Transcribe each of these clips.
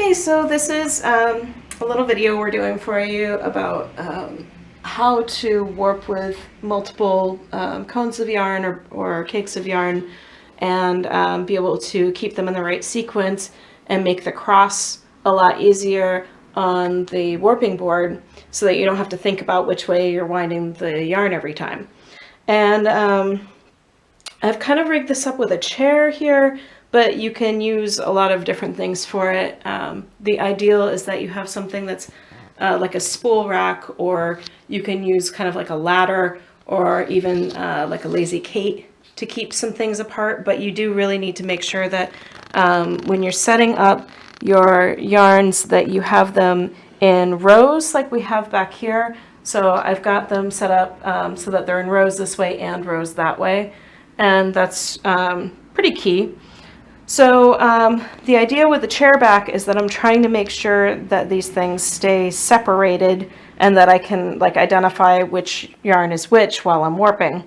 Okay, so this is a little video we're doing for you about how to warp with multiple cones of yarn or cakes of yarn and be able to keep them in the right sequence and make the cross a lot easier on the warping board so that you don't have to think about which way you're winding the yarn every time. And I've kind of rigged this up with a chair here, but you can use a lot of different things for it. The ideal is that you have something that's like a spool rack, or you can use kind of like a ladder, or even like a lazy Kate to keep some things apart. But you do really need to make sure that when you're setting up your yarns that you have them in rows like we have back here. So I've got them set up so that they're in rows this way and rows that way. And that's pretty key. So the idea with the chair back is that I'm trying to make sure that these things stay separated and that I can like identify which yarn is which while I'm warping.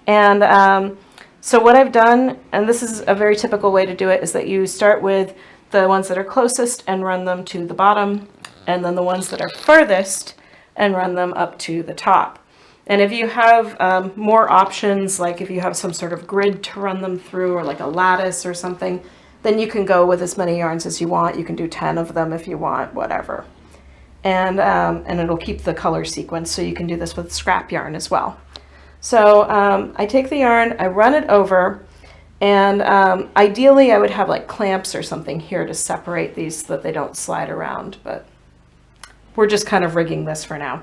And so what I've done, and this is a very typical way to do it, is that you start with the ones that are closest and run them to the bottom, and then the ones that are furthest and run them up to the top. And if you have more options, like if you have some sort of grid to run them through, or like a lattice or something, then you can go with as many yarns as you want. You can do 10 of them if you want, whatever. And it'll keep the color sequence, so you can do this with scrap yarn as well. So I take the yarn, I run it over, and ideally I would have like clamps or something here to separate these so that they don't slide around, but we're just kind of rigging this for now.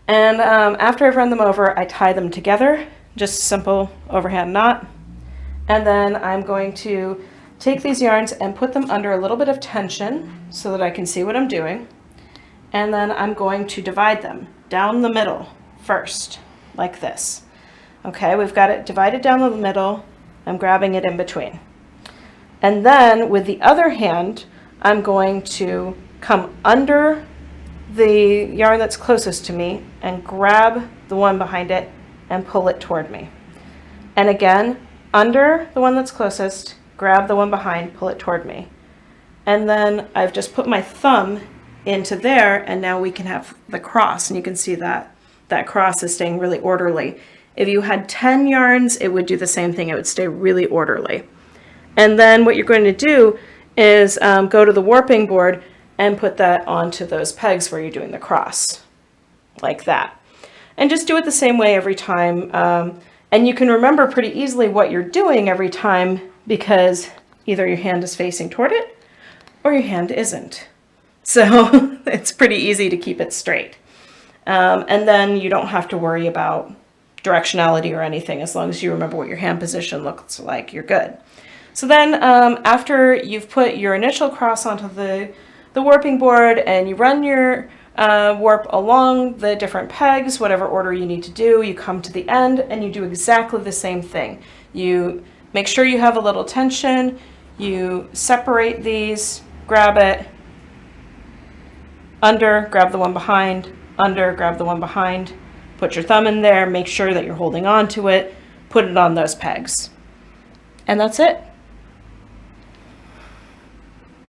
And after I've run them over, I tie them together, just a simple overhand knot. And then I'm going to take these yarns and put them under a little bit of tension so that I can see what I'm doing. And then I'm going to divide them down the middle first, like this. Okay, we've got it divided down the middle. I'm grabbing it in between. And then with the other hand, I'm going to come under the yarn that's closest to me and grab the one behind it and pull it toward me. And again, under the one that's closest, grab the one behind, pull it toward me. And then I've just put my thumb into there, and now we can have the cross, and you can see that that cross is staying really orderly. If you had 10 yarns, it would do the same thing. It would stay really orderly. And then what you're going to do is go to the warping board and put that onto those pegs where you're doing the cross, like that. And just do it the same way every time. And you can remember pretty easily what you're doing every time, because either your hand is facing toward it or your hand isn't. So it's pretty easy to keep it straight. And then you don't have to worry about directionality or anything. As long as you remember what your hand position looks like, you're good. So then after you've put your initial cross onto the warping board and you run your warp along the different pegs, whatever order you need to do, you come to the end and you do exactly the same thing. You make sure you have a little tension, you separate these, grab it, under, grab the one behind, under, grab the one behind, put your thumb in there, make sure that you're holding on to it, put it on those pegs. And that's it.